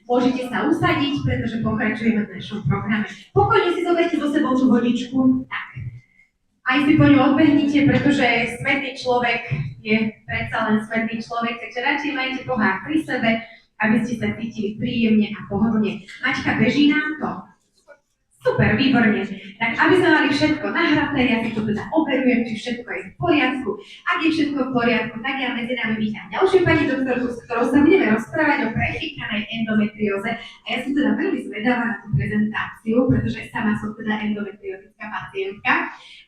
Môžete sa usadiť, pretože pokračujeme v našom programe. Pokojne si zoberte so sebou tú vodičku. Tak. Aj si po ňu odbehnite, pretože smätný človek je predsa len smätný človek, takže radšej majte pohár pri sebe, aby ste sa cítili príjemne a pohodlne. Maťka, beží nám to? Super, výborne. Tak aby sme mali všetko nahraté, ja si to teda overujem, či všetko je v poriadku. Ak je všetko v poriadku, tak ja medzi nami vítam ďalšiu pani doktorku, s ktorou sa budeme rozprávať o prefíkanej endometrióze. A ja som teda veľmi zvedavá na tú prezentáciu, pretože sama som teda endometriotická pacientka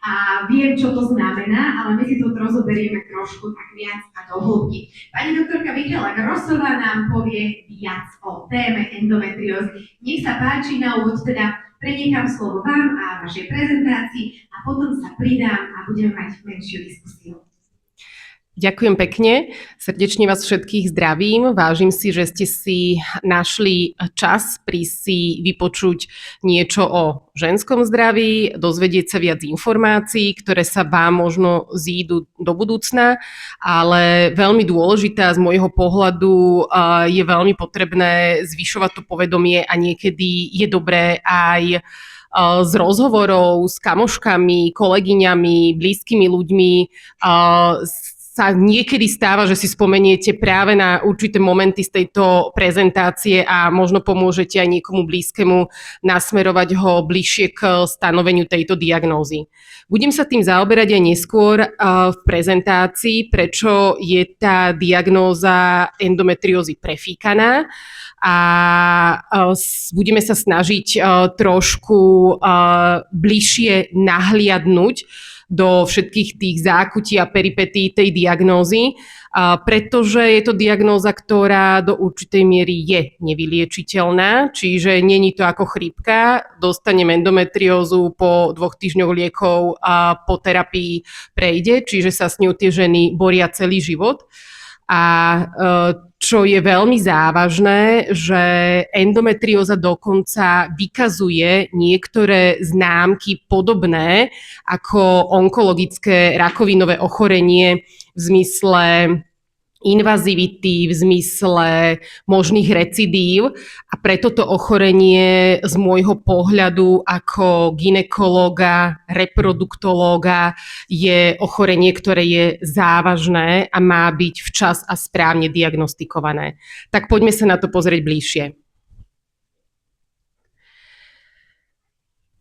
a viem, čo to znamená, ale my si to rozoberieme trošku tak viac a do hĺbky. Pani doktorka Michaela Grossová nám povie viac o téme endometriózy. Nech sa páči, na úvod teda prenechám slovo vám a vašej prezentácii a potom sa pridám a budeme mať menšiu diskusiu. Ďakujem pekne, srdečne vás všetkých zdravím. Vážim si, že ste si našli čas prísť si vypočuť niečo o ženskom zdraví, dozvedieť sa viac informácií, ktoré sa vám možno zídu do budúcna, ale veľmi dôležitá z môjho pohľadu je veľmi potrebné zvyšovať to povedomie a niekedy je dobré aj z rozhovorov s kamoškami, kolegyňami, blízkymi ľuďmi sa niekedy stáva, že si spomeniete práve na určité momenty z tejto prezentácie a možno pomôžete aj niekomu blízkemu nasmerovať ho bližšie k stanoveniu tejto diagnózy. Budem sa tým zaoberať aj neskôr v prezentácii, prečo je tá diagnóza endometriózy prefíkaná a budeme sa snažiť trošku bližšie nahliadnúť do všetkých tých zákutí a peripetí tej diagnózy, pretože je to diagnóza, ktorá do určitej miery je nevyliečiteľná, čiže není to ako chrípka, dostanem endometriózu, po 2 týždňoch liekov a po terapii prejde, čiže sa s ňou tie ženy boria celý život. A čo je veľmi závažné, že endometrióza dokonca vykazuje niektoré známky podobné ako onkologické rakovinové ochorenie v zmysle invazivity, v zmysle možných recidív a preto to ochorenie z môjho pohľadu ako gynekológa, reproduktológa je ochorenie, ktoré je závažné a má byť včas a správne diagnostikované. Tak poďme sa na to pozrieť bližšie.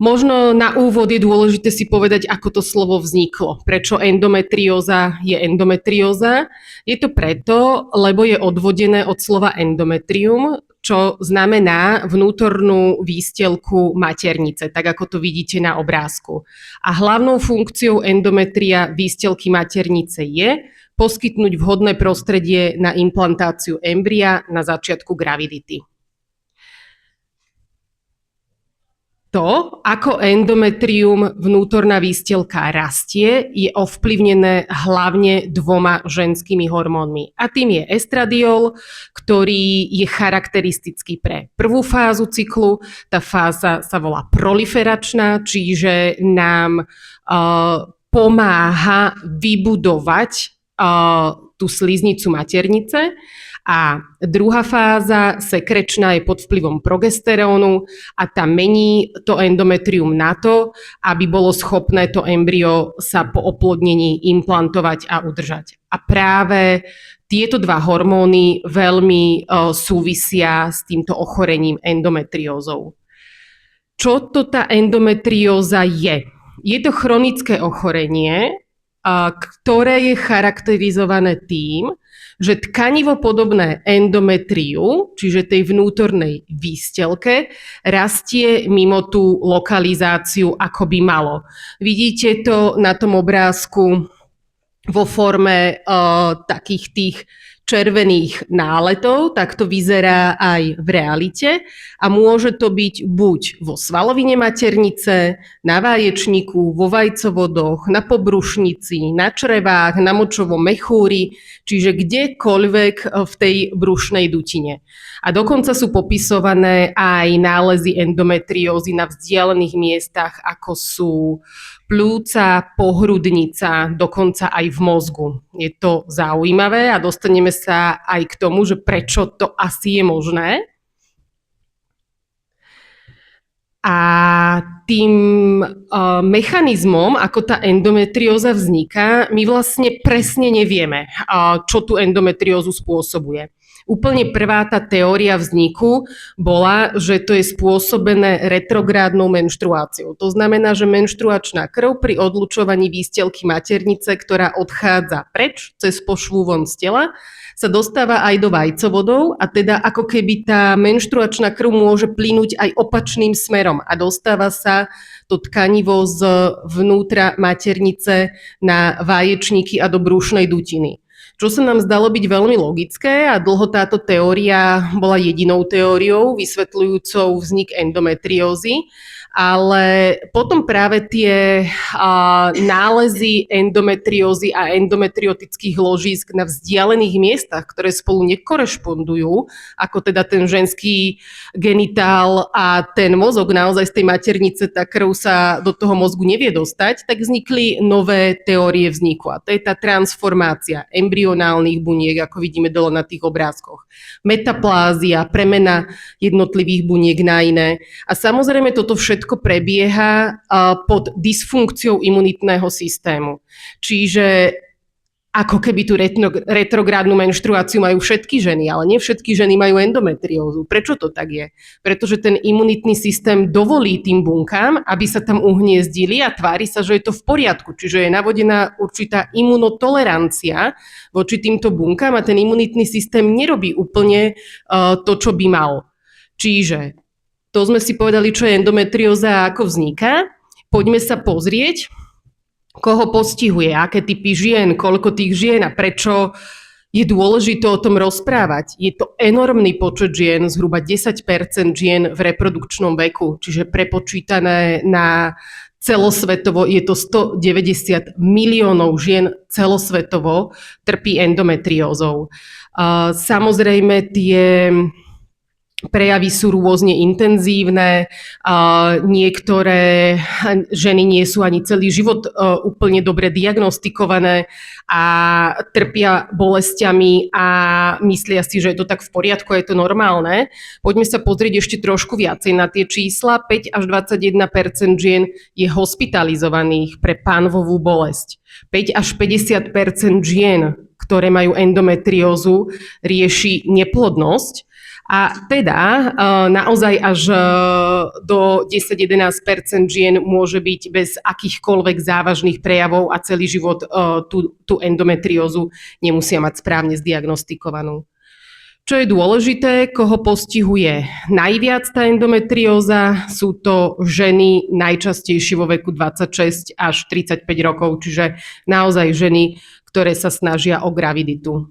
Možno na úvod je dôležité si povedať, ako to slovo vzniklo. Prečo endometrióza je endometrióza? Je to preto, lebo je odvodené od slova endometrium, čo znamená vnútornú výstelku maternice, tak ako to vidíte na obrázku. A hlavnou funkciou endometria výstelky maternice je poskytnúť vhodné prostredie na implantáciu embria na začiatku gravidity. To, ako endometrium, vnútorná výstelka rastie, je ovplyvnené hlavne 2 ženskými hormónmi. A tým je estradiol, ktorý je charakteristický pre prvú fázu cyklu. Tá fáza sa volá proliferačná, čiže nám pomáha vybudovať tú sliznicu maternice. A druhá fáza, sekrečná, je pod vplyvom progesterónu a tá mení to endometrium na to, aby bolo schopné to embryo sa po oplodnení implantovať a udržať. A práve tieto 2 hormóny veľmi súvisia s týmto ochorením endometriózou. Čo to tá endometrióza je? Je to chronické ochorenie, ktoré je charakterizované tým, že tkanivo podobné endometriu, čiže tej vnútornej výstelke, rastie mimo tú lokalizáciu, ako by malo. Vidíte to na tom obrázku vo forme takých tých červených náletov, tak to vyzerá aj v realite a môže to byť buď vo svalovine maternice, na vaječníku, vo vajcovodoch, na pobrušnici, na črevách, na močovom mechúri, čiže kdekoľvek v tej brušnej dutine. A dokonca sú popisované aj nálezy endometriózy na vzdialených miestach, ako sú pľúca, pohrudnica, dokonca aj v mozgu. Je to zaujímavé a dostaneme sa aj k tomu, že prečo to asi je možné. A tým mechanizmom, ako tá endometrióza vzniká, my vlastne presne nevieme, čo tú endometriózu spôsobuje. Úplne prvá tá teória vzniku bola, že to je spôsobené retrográdnou menštruáciou. To znamená, že menštruačná krv pri odlučovaní výstelky maternice, ktorá odchádza preč cez pošvu von z tela, sa dostáva aj do vajcovodov a teda ako keby tá menštruačná krv môže plynúť aj opačným smerom a dostáva sa to tkanivo z vnútra maternice na vaječníky a do brúšnej dutiny. Čo sa nám zdalo byť veľmi logické a dlho táto teória bola jedinou teóriou vysvetľujúcou vznik endometriózy, ale potom práve tie nálezy endometriózy a endometriotických ložísk na vzdialených miestach, ktoré spolu nekorešpondujú, ako teda ten ženský genitál a ten mozog, naozaj z tej maternice tá krv sa do toho mozgu nevie dostať, tak vznikli nové teórie vzniku. A to je tá transformácia embryonálnych buniek, ako vidíme dole na tých obrázkoch. Metaplázia, premena jednotlivých buniek na iné. A samozrejme toto všetko prebieha pod dysfunkciou imunitného systému. Čiže ako keby tú retrográdnu menštruáciu majú všetky ženy, ale nie všetky ženy majú endometriózu. Prečo to tak je? Pretože ten imunitný systém dovolí tým bunkám, aby sa tam uhniezdili a tvári sa, že je to v poriadku. Čiže je navodená určitá imunotolerancia voči týmto bunkám a ten imunitný systém nerobí úplne to, čo by mal. Čiže to sme si povedali, čo je endometrióza a ako vzniká. Poďme sa pozrieť, koho postihuje, aké typy žien, koľko tých žien a prečo je dôležité o tom rozprávať. Je to enormný počet žien, zhruba 10% žien v reprodukčnom veku, čiže prepočítané na celosvetovo je to 190 miliónov žien celosvetovo trpí endometriózou. Samozrejme tie prejavy sú rôzne intenzívne, niektoré ženy nie sú ani celý život úplne dobre diagnostikované a trpia bolestiami a myslia si, že je to tak v poriadku, je to normálne. Poďme sa pozrieť ešte trošku viacej na tie čísla. 5 až 21% žien je hospitalizovaných pre pánvovú bolesť. 5 až 50% žien, ktoré majú endometriózu, rieši neplodnosť. A teda naozaj až do 10-11% žien môže byť bez akýchkoľvek závažných prejavov a celý život tú endometriózu nemusia mať správne zdiagnostikovanú. Čo je dôležité, koho postihuje najviac tá endometrióza, sú to ženy najčastejšie vo veku 26 až 35 rokov, čiže naozaj ženy, ktoré sa snažia o graviditu.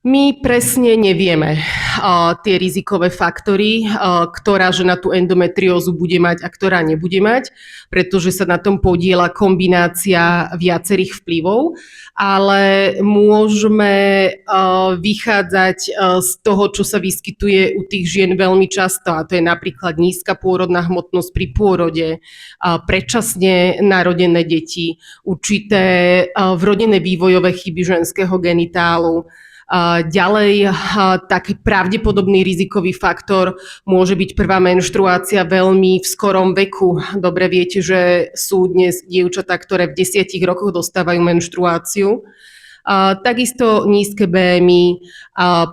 My presne nevieme tie rizikové faktory, ktorá žena tú endometriózu bude mať a ktorá nebude mať, pretože sa na tom podieľa kombinácia viacerých vplyvov, ale môžeme vychádzať z toho, čo sa vyskytuje u tých žien veľmi často, a to je napríklad nízka pôrodná hmotnosť pri pôrode, predčasne narodené deti, určité vrodené vývojové chyby ženského genitálu. Ďalej, taký pravdepodobný rizikový faktor môže byť prvá menštruácia veľmi v skorom veku. Dobre viete, že sú dnes dievčatá, ktoré v 10 rokoch dostávajú menštruáciu. Takisto nízke BMI,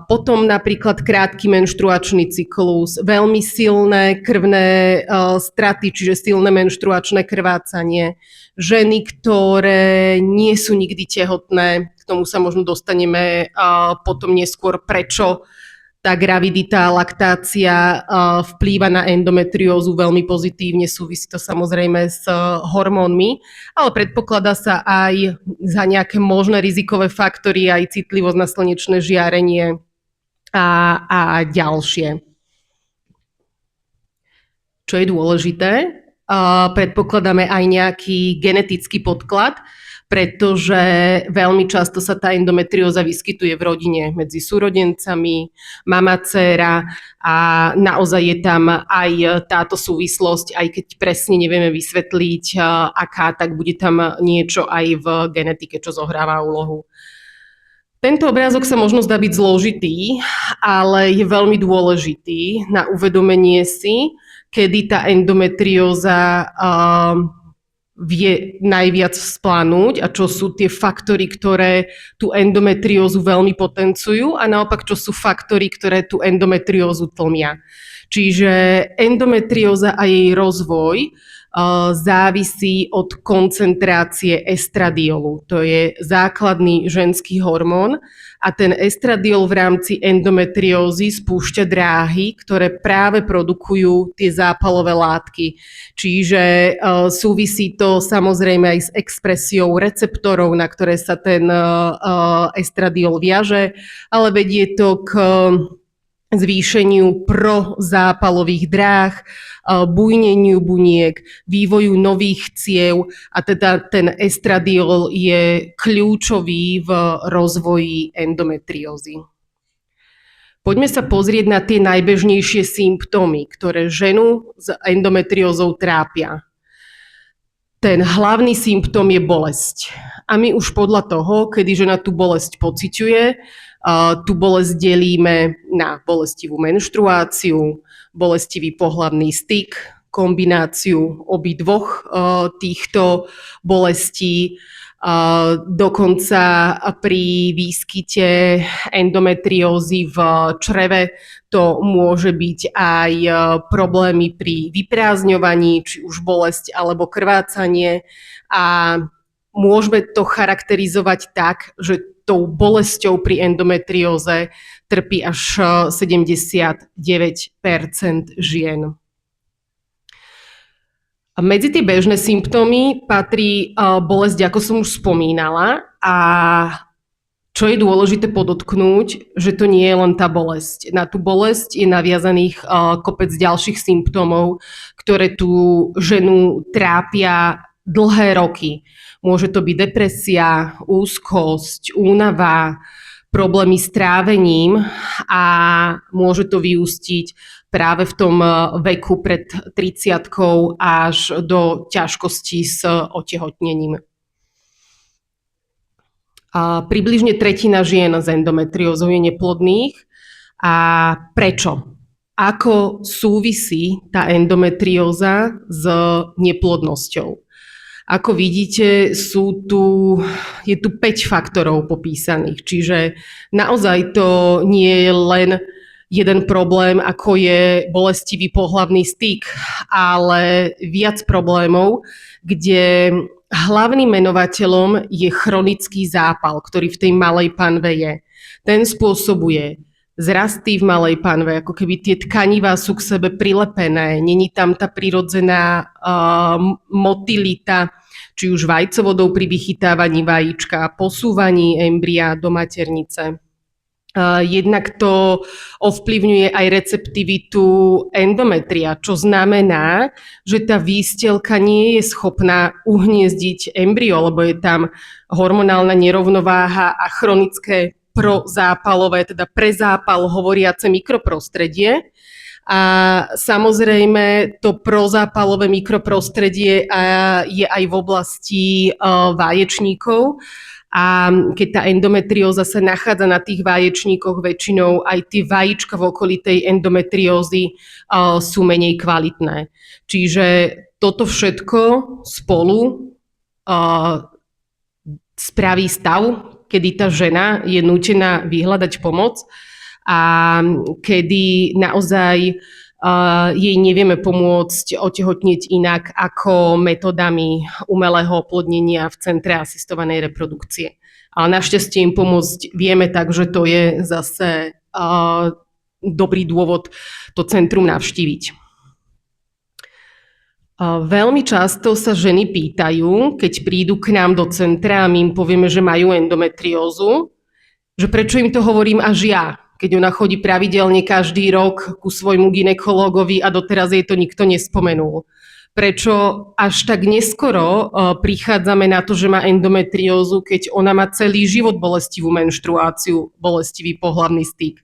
potom napríklad krátky menštruačný cyklus, veľmi silné krvné straty, čiže silné menštruačné krvácanie, ženy, ktoré nie sú nikdy tehotné, k tomu sa možno dostaneme potom neskôr, prečo tá gravidita, laktácia vplýva na endometriózu veľmi pozitívne, súvisí to samozrejme s hormónmi, ale predpokladá sa aj za nejaké možné rizikové faktory, aj citlivosť na slnečné žiarenie a ďalšie. Čo je dôležité, predpokladáme aj nejaký genetický podklad, pretože veľmi často sa tá endometrióza vyskytuje v rodine medzi súrodencami, mama, dcéra a naozaj je tam aj táto súvislosť, aj keď presne nevieme vysvetliť, aká, tak bude tam niečo aj v genetike, čo zohráva úlohu. Tento obrázok sa možno zdá byť zložitý, ale je veľmi dôležitý na uvedomenie si, kedy tá endometrióza vie najviac vzplanúť a čo sú tie faktory, ktoré tú endometriózu veľmi potencujú a naopak, čo sú faktory, ktoré tú endometriózu tlmia. Čiže endometrióza a jej rozvoj závisí od koncentrácie estradiolu. To je základný ženský hormón a ten estradiol v rámci endometriózy spúšťa dráhy, ktoré práve produkujú tie zápalové látky. Čiže súvisí to samozrejme aj s expresiou receptorov, na ktoré sa ten estradiol viaže, ale vedie to k zvýšeniu prozápalových dráh, bujneniu buniek, vývoju nových ciev a teda ten estradiol je kľúčový v rozvoji endometriózy. Poďme sa pozrieť na tie najbežnejšie symptómy, ktoré ženu s endometriózou trápia. Ten hlavný symptóm je bolesť. A my už podľa toho, kedy žena tú bolesť pociťuje, tú bolesť delíme na bolestivú menštruáciu, bolestivý pohlavný styk, kombináciu obidvoch týchto bolestí. Dokonca pri výskyte endometriózy v čreve to môže byť aj problémy pri vyprázdňovaní, či už bolesť alebo krvácanie. A môžeme to charakterizovať tak, že tou bolesťou pri endometrióze trpí až 79% žien. A medzi tie bežné symptómy patrí bolesť, ako som už spomínala, a čo je dôležité podotknúť, že to nie je len tá bolesť. Na tú bolesť je naviazaných kopec ďalších symptómov, ktoré tú ženu trápia dlhé roky. Môže to byť depresia, úzkosť, únava, problémy s trávením a môže to vyústiť práve v tom veku pred 30-kou až do ťažkostí s otehotnením. A približne tretina žien s endometriózou je neplodných. A prečo? Ako súvisí tá endometrióza s neplodnosťou? Ako vidíte, je tu 5 faktorov popísaných, čiže naozaj to nie je len jeden problém, ako je bolestivý pohlavný styk, ale viac problémov, kde hlavným menovateľom je chronický zápal, ktorý v tej malej panve je. Ten spôsobuje zrasty v malej panve, ako keby tie tkanivá sú k sebe prilepené, není tam tá prirodzená motilita, či už vajcovodou pri vychytávaní vajíčka, posúvaní embria do maternice. Jednak to ovplyvňuje aj receptivitu endometria, čo znamená, že tá výstelka nie je schopná uhniezdiť embryo, lebo je tam hormonálna nerovnováha a chronické prozápalové, teda prezápal hovoriace mikroprostredie. A samozrejme to prozápalové mikroprostredie je aj v oblasti vaječníkov. A keď tá endometrióza sa nachádza na tých vaječníkoch, väčšinou aj tie vajíčka v okolí tej endometriózy sú menej kvalitné. Čiže toto všetko spolu spraví stav, kedy tá žena je nútená vyhľadať pomoc a kedy naozaj jej nevieme pomôcť otehotnieť inak ako metodami umelého oplodnenia v centre asistovanej reprodukcie. Ale našťastie im pomôcť vieme, takže to je zase dobrý dôvod to centrum navštíviť. Veľmi často sa ženy pýtajú, keď prídu k nám do centra a my im povieme, že majú endometriózu, že prečo im to hovorím až ja, keď ona chodí pravidelne každý rok ku svojmu gynekológovi a doteraz jej to nikto nespomenul. Prečo až tak neskoro prichádzame na to, že má endometriózu, keď ona má celý život bolestivú menštruáciu, bolestivý pohlavný styk.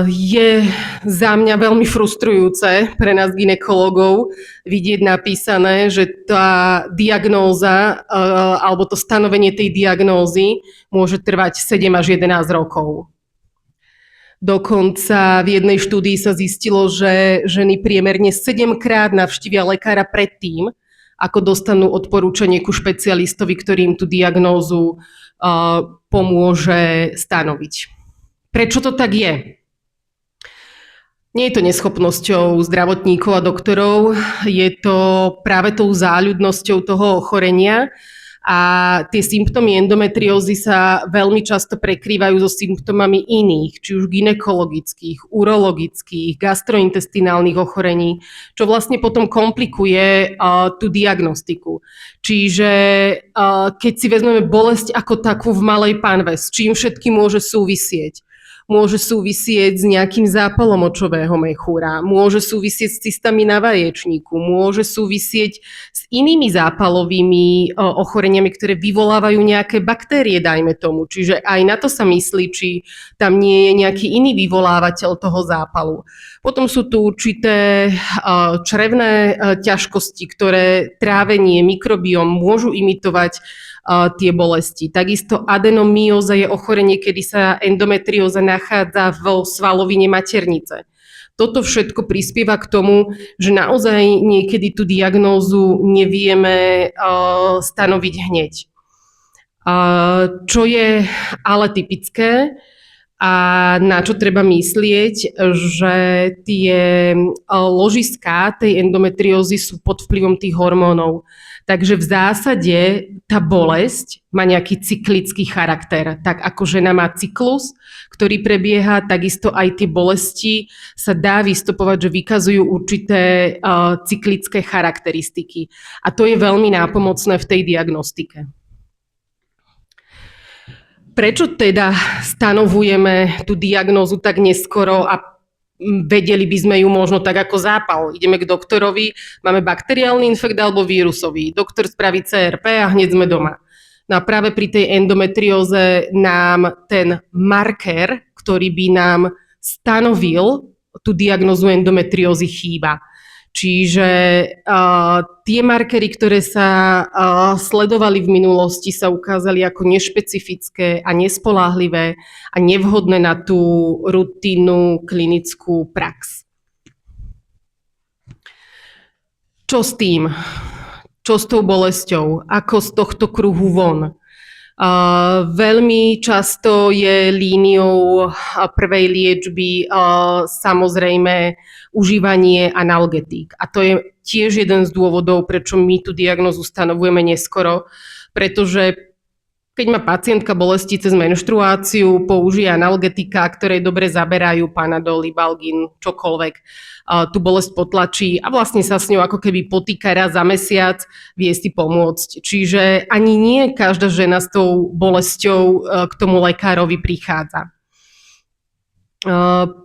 Je za mňa veľmi frustrujúce pre nás gynekologov vidieť napísané, že tá diagnóza alebo to stanovenie tej diagnózy môže trvať 7 až 11 rokov. Dokonca v jednej štúdii sa zistilo, že ženy priemerne 7-krát navštívia lekára predtým, ako dostanú odporúčanie ku špecialistovi, ktorý im tú diagnózu pomôže stanoviť. Prečo to tak je? Nie je to neschopnosťou zdravotníkov a doktorov, je to práve tou záľudnosťou toho ochorenia a tie symptómy endometriózy sa veľmi často prekrývajú so symptómami iných, či už gynekologických, urologických, gastrointestinálnych ochorení, čo vlastne potom komplikuje tú diagnostiku. Čiže keď si vezmeme bolesť ako takú v malej panve, s čím všetkým môže súvisieť? Môže súvisieť s nejakým zápalom močového mechúra, môže súvisieť s cystami na vaječníku, môže súvisieť s inými zápalovými ochoreniami, ktoré vyvolávajú nejaké baktérie, dajme tomu. Čiže aj na to sa myslí, či tam nie je nejaký iný vyvolávateľ toho zápalu. Potom sú tu určité črevné ťažkosti, ktoré trávenie, mikrobióm môžu imitovať tie bolesti. Takisto adenomyóza je ochorenie, kedy sa endometrióza nachádza vo svalovine maternice. Toto všetko prispieva k tomu, že naozaj niekedy tú diagnózu nevieme stanoviť hneď. Čo je ale typické a na čo treba myslieť, že tie ložiská tej endometriózy sú pod vplyvom tých hormónov. Takže v zásade tá bolesť má nejaký cyklický charakter. Tak ako žena má cyklus, ktorý prebieha, takisto aj tie bolesti sa dá vystupovať, že vykazujú určité cyklické charakteristiky. A to je veľmi nápomocné v tej diagnostike. Prečo teda stanovujeme tú diagnózu tak neskoro a vedeli by sme ju možno tak ako zápal? Ideme k doktorovi, máme bakteriálny infekt alebo vírusový. Doktor spraví CRP a hneď sme doma. No a práve pri tej endometrióze nám ten marker, ktorý by nám stanovil tú diagnózu endometriózy, chýba. Čiže tie markery, ktoré sa sledovali v minulosti, sa ukázali ako nešpecifické a nespoľahlivé a nevhodné na tú rutinnú klinickú prax. Čo s tým? Čo s tou bolesťou? Ako z tohto kruhu von? Veľmi často je líniou prvej liečby samozrejme užívanie analgetík. A to je tiež jeden z dôvodov, prečo my tú diagnózu stanovujeme neskoro, pretože keď má pacientka bolesti cez menštruáciu, použije analgetika, ktoré dobre zaberajú Panadol, Libalgin, čokoľvek, tú bolesť potlačí a vlastne sa s ňou ako keby potýka raz za mesiac, vie si pomôcť. Čiže ani nie každá žena s tou bolesťou k tomu lekárovi prichádza.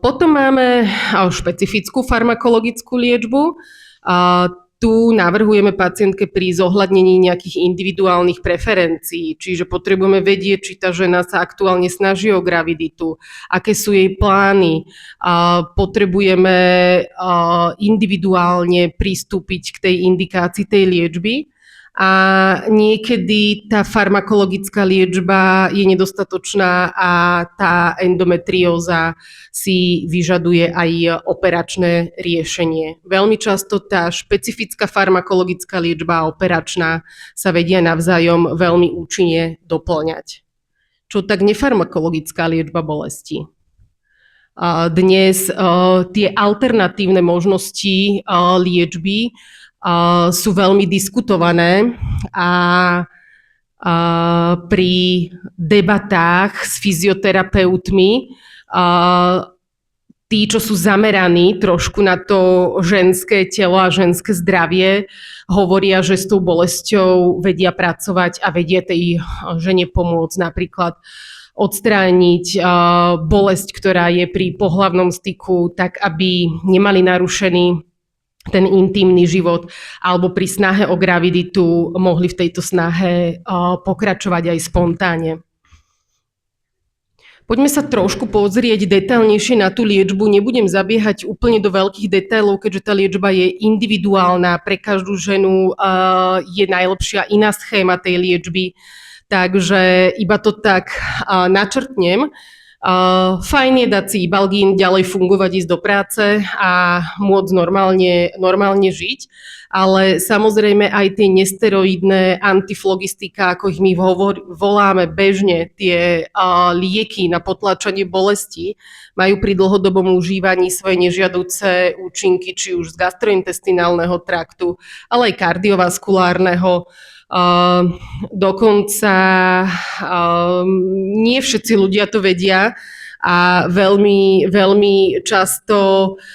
Potom máme špecifickú farmakologickú liečbu. Tu navrhujeme pacientke pri zohľadnení nejakých individuálnych preferencií, čiže potrebujeme vedieť, či tá žena sa aktuálne snaží o graviditu, aké sú jej plány. Potrebujeme individuálne pristúpiť k tej indikácii tej liečby. A niekedy tá farmakologická liečba je nedostatočná a tá endometrióza si vyžaduje aj operačné riešenie. Veľmi často tá špecifická farmakologická liečba a operačná sa vedia navzájom veľmi účinne doplňať. Čo tak nefarmakologická liečba bolesti? Dnes tie alternatívne možnosti liečby sú veľmi diskutované a pri debatách s fyzioterapeutmi tí, čo sú zameraní trošku na to ženské telo a ženské zdravie, hovoria, že s tou bolesťou vedia pracovať a vedia tej žene pomôcť, napríklad odstrániť bolesť, ktorá je pri pohlavnom styku, tak aby nemali narušený ten intimný život, alebo pri snahe o graviditu mohli v tejto snahe pokračovať aj spontánne. Poďme sa trošku pozrieť detailnejšie na tú liečbu. Nebudem zabiehať úplne do veľkých detailov, keďže tá liečba je individuálna. Pre každú ženu je najlepšia iná schéma tej liečby. Takže iba to tak načrtnem. Fajn je dať si Ibalgín, ďalej fungovať, ísť do práce a môcť normálne žiť, ale samozrejme aj tie nesteroidné antiflogistika, ako ich my voláme bežne, tie lieky na potláčanie bolesti, majú pri dlhodobom užívaní svoje nežiaduce účinky, či už z gastrointestinálneho traktu, ale aj kardiovaskulárneho. Dokonca nie všetci ľudia to vedia a veľmi často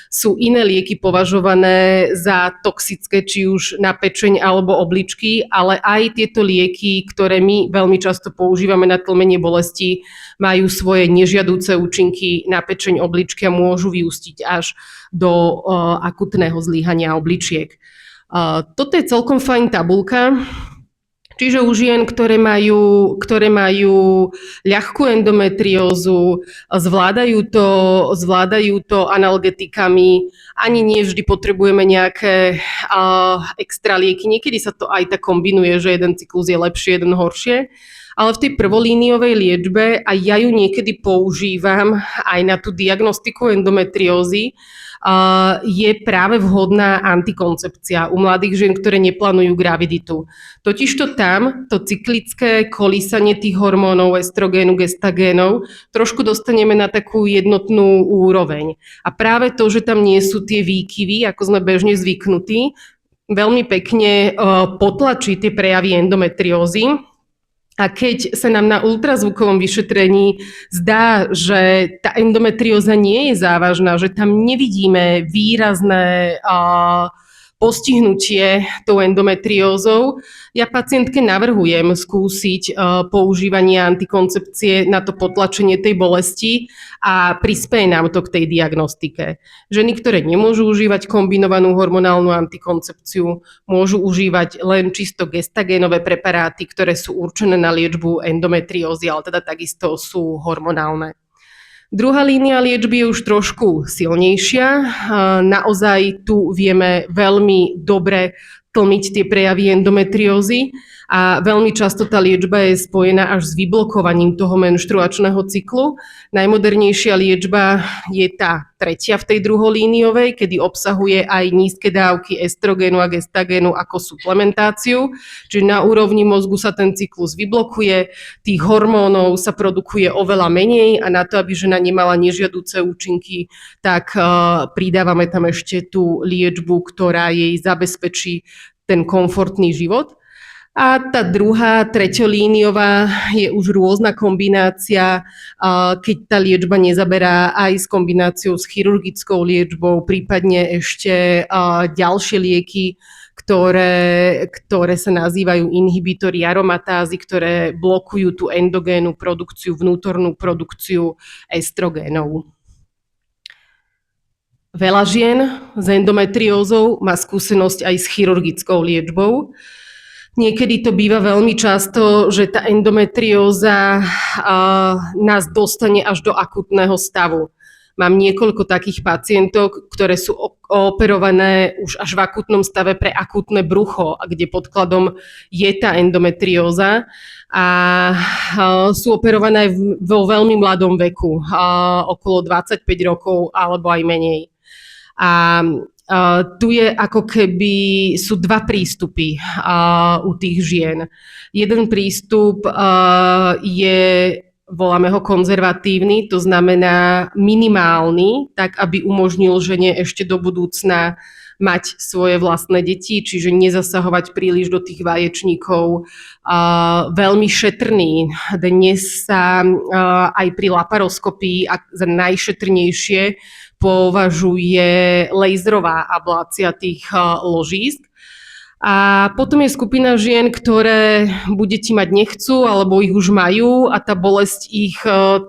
sú iné lieky považované za toxické, či už na pečeň alebo obličky, ale aj tieto lieky, ktoré my veľmi často používame na tlmenie bolesti, majú svoje nežiaduce účinky na pečeň, obličky a môžu vyústiť až do akutného zlyhania obličiek. Toto je celkom fajn tabuľka. Čiže u žien, ktoré majú ľahkú endometriózu, zvládajú to analgetikami, ani nie vždy potrebujeme nejaké extra lieky. Niekedy sa to aj tak kombinuje, že jeden cyklus je lepšie, jeden horšie. Ale v tej prvolíniovej liečbe, a ja ju niekedy používam aj na tú diagnostiku endometriózy, je práve vhodná antikoncepcia u mladých žien, ktoré neplánujú graviditu. Totižto tam to cyklické kolísanie tých hormónov, estrogénu, gestagénov, trošku dostaneme na takú jednotnú úroveň. A práve to, že tam nie sú tie výkyvy, ako sme bežne zvyknutí, veľmi pekne potlačí tie prejavy endometriózy. A keď sa nám na ultrazvukovom vyšetrení zdá, že tá endometrióza nie je závažná, že tam nevidíme výrazné postihnutie tou endometriózou, ja pacientke navrhujem skúsiť používanie antikoncepcie na to potlačenie tej bolesti a prispieje nám to k tej diagnostike. Ženy, ktoré nemôžu užívať kombinovanú hormonálnu antikoncepciu, môžu užívať len čisto gestagénové preparáty, ktoré sú určené na liečbu endometriózy, ale teda takisto sú hormonálne. Druhá línia liečby je už trošku silnejšia. Naozaj tu vieme veľmi dobre tlmiť tie prejavy endometriózy a veľmi často tá liečba je spojená až s vyblokovaním toho menštruačného cyklu. Najmodernejšia liečba je tá tretia v tej druholíniovej, kedy obsahuje aj nízke dávky estrogénu a gestagénu ako suplementáciu. Čiže na úrovni mozgu sa ten cyklus vyblokuje, tých hormónov sa produkuje oveľa menej a na to, aby žena nemala nežiaduce účinky, tak pridávame tam ešte tú liečbu, ktorá jej zabezpečí ten komfortný život. A tá druhá, treťolíniová, je už rôzna kombinácia, keď tá liečba nezaberá aj s kombináciou s chirurgickou liečbou, prípadne ešte ďalšie lieky, ktoré sa nazývajú inhibitory aromatázy, ktoré blokujú tú endogénnu produkciu, vnútornú produkciu estrogénov. Veľa žien s endometriózou má skúsenosť aj s chirurgickou liečbou. Niekedy to býva veľmi často, že tá endometrióza nás dostane až do akútneho stavu. Mám niekoľko takých pacientok, ktoré sú operované už až v akútnom stave pre akútne brucho, kde podkladom je tá endometrióza a sú operované vo veľmi mladom veku, okolo 25 rokov alebo aj menej. A tu je ako keby sú dva prístupy u tých žien. Jeden prístup je, voláme ho konzervatívny, to znamená minimálny, tak aby umožnil žene ešte do budúcna mať svoje vlastné deti, čiže nezasahovať príliš do tých vaječníkov. Veľmi šetrný. Dnes sa aj pri laparoskopii za najšetrnejšie považuje laserová ablácia tých ložísk. A potom je skupina žien, ktoré buď deti mať nechcú, alebo ich už majú a tá bolesť ich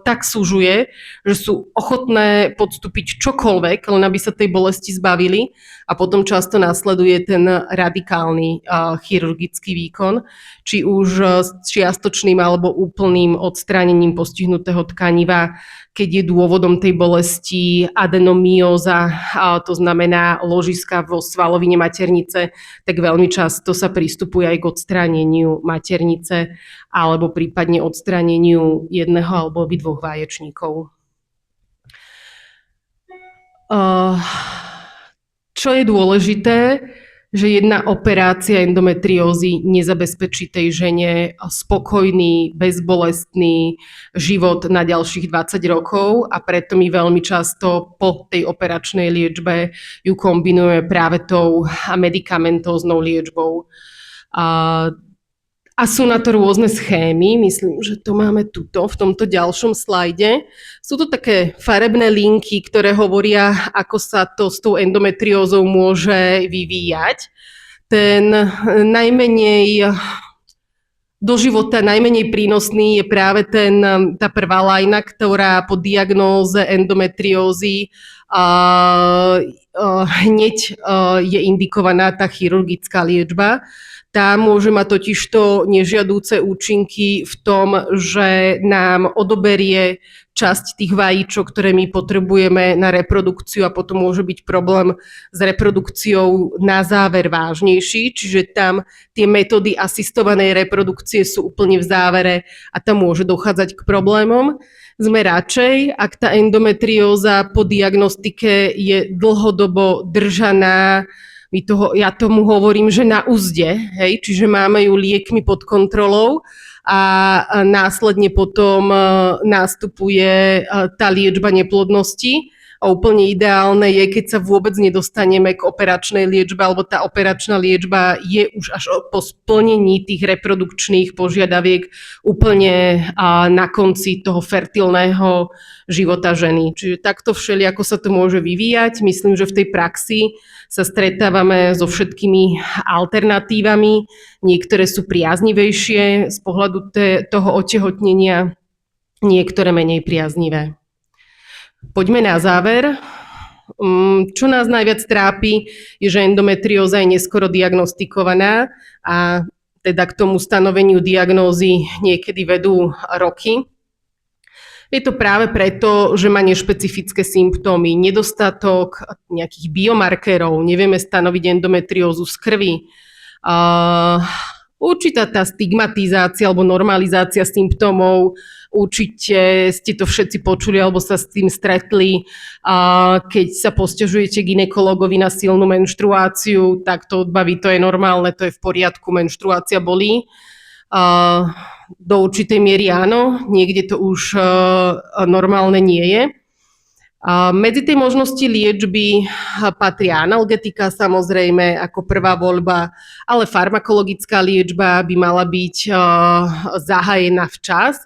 tak súžuje, že sú ochotné podstúpiť čokoľvek, len aby sa tej bolesti zbavili. A potom často nasleduje ten radikálny chirurgický výkon, či už s čiastočným alebo úplným odstránením postihnutého tkaniva, keď je dôvodom tej bolesti adenomyóza, to znamená ložiska vo svalovine maternice, tak veľmi často sa pristupuje aj k odstráneniu maternice alebo prípadne odstráneniu jedného alebo obidvoch vaječníkov. Čo je dôležité, že jedna operácia endometriózy nezabezpečí tej žene spokojný, bezbolestný život na ďalších 20 rokov a preto my veľmi často po tej operačnej liečbe ju kombinujeme práve tou medikamentóznou liečbou. A sú na to rôzne schémy, myslím, že to máme tuto, v tomto ďalšom slajde. Sú to také farebné linky, ktoré hovoria, ako sa to s tou endometriózou môže vyvíjať. Ten najmenej do života najmenej prínosný je práve tá prvá lajna, ktorá po diagnóze endometriózy hneď je indikovaná tá chirurgická liečba. Tá môže mať totižto nežiadúce účinky v tom, že nám odoberie časť tých vajíčok, ktoré my potrebujeme na reprodukciu a potom môže byť problém s reprodukciou na záver vážnejší, čiže tam tie metódy asistovanej reprodukcie sú úplne v závere a tam môže dochádzať k problémom. Sme radšej, ak tá endometrióza po diagnostike je dlhodobo držaná, ja tomu hovorím, že na úzde, hej, čiže máme ju liekmi pod kontrolou a následne potom nastupuje tá liečba neplodnosti. A úplne ideálne je, keď sa vôbec nedostaneme k operačnej liečbe, alebo tá operačná liečba je už až po splnení tých reprodukčných požiadaviek úplne na konci toho fertilného života ženy. Čiže takto všelijako sa to môže vyvíjať. Myslím, že v tej praxi sa stretávame so všetkými alternatívami. Niektoré sú priaznivejšie z pohľadu toho otehotnenia, niektoré menej priaznivé. Poďme na záver. Čo nás najviac trápi, je, že endometrióza je neskoro diagnostikovaná a teda k tomu stanoveniu diagnózy niekedy vedú roky. Je to práve preto, že má nešpecifické symptómy, nedostatok nejakých biomarkérov, nevieme stanoviť endometriózu z krvi, určitá tá stigmatizácia alebo normalizácia symptómov. Určite ste to všetci počuli alebo sa s tým stretli. Keď sa posťažujete gynekologovi na silnú menštruáciu, tak to odbaví, to je normálne, to je v poriadku, menštruácia bolí. Do určitej miery áno, niekde to už normálne nie je. Medzi tej možnosti liečby patria analgetika samozrejme ako prvá voľba, ale farmakologická liečba by mala byť zahájená včas